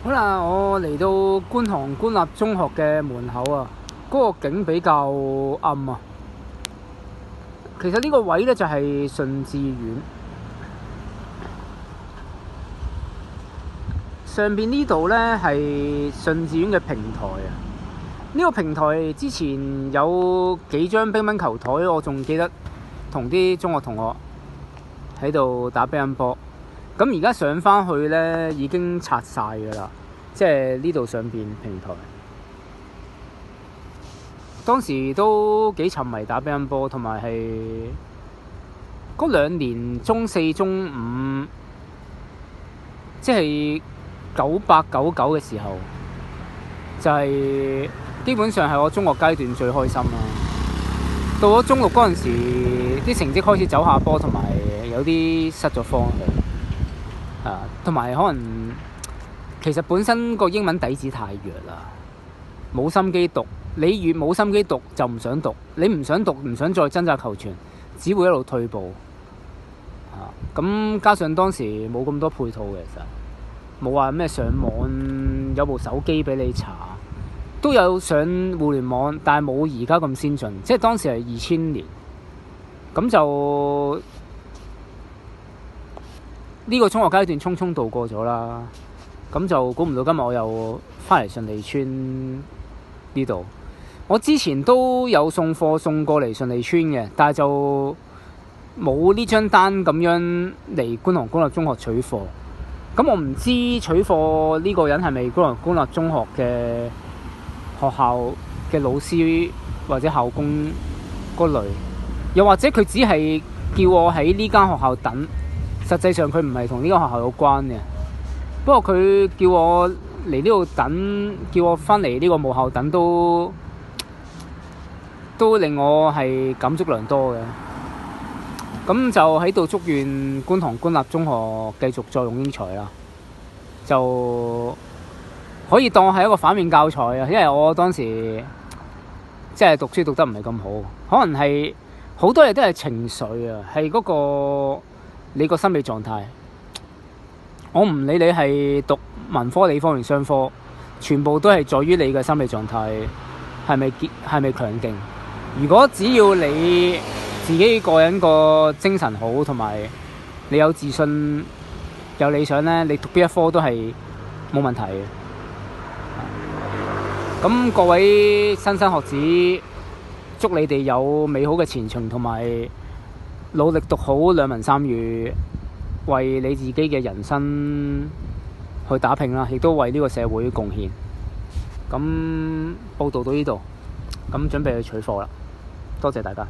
好啦，我嚟到觀塘官立中學嘅門口啊，嗰個景比較暗啊。其實呢個位呢，就係順志苑上邊呢度呢，係順志苑嘅平台啊。呢個平台之前有幾張乒乓球台，我仲記得同啲中學同學喺度打乒乓波。咁而家上返去呢，已經拆晒㗎啦，即係呢度上邊平台。當時都幾沉迷打乒乓波，同埋係嗰2年中4、中5，即係98、99嘅時候，就係基本上係我中學階段最開心啦。到咗中6嗰陣時，啲成績開始走下坡，同埋有啲失咗方向。同埋可能其實本身個英文底子太弱啦，冇心機讀。你越冇心機讀就唔想讀，你唔想讀唔想再掙扎求全，只會一路退步。咁加上當時冇咁多配套嘅，其實冇話咩上網，有部手機俾你查，都有上互聯網，但係冇而家咁先進。即係當時係2000年，咁就呢個中學階段匆匆度過咗啦。咁就估唔到今日我又翻嚟順利村呢度。我之前都有送貨送過嚟順利村嘅，但係就冇呢張單咁樣嚟觀塘官立中學取貨。咁我唔知取貨呢個人係咪觀塘官立中學嘅學校嘅老師或者校工嗰類，又或者佢只係叫我喺呢間學校等，實際上佢唔係同呢間學校有關嘅。不過佢叫我嚟呢度等，叫我翻嚟呢個母校等，都令我係感觸良多嘅。咁就喺度祝願觀塘官立中學繼續再用英才啦，就可以當係一個反面教材啊。因為我當時即係讀書讀得唔係咁好，可能係好多嘢都係情緒啊，係嗰個你個心理狀態。我唔理你係讀文科、理科定商科，全部都係在於你嘅心理狀態係咪強勁。如果只要你自己個人個精神好，同埋你有自信、有理想呢，你讀邊一科都係冇問題嘅。咁各位莘莘學子，祝你哋有美好嘅前程，同埋努力讀好兩文三語，為你自己嘅人生去打拼啦，亦都為呢個社會貢獻。咁報道到呢度，咁準備去取貨啦。多謝大家。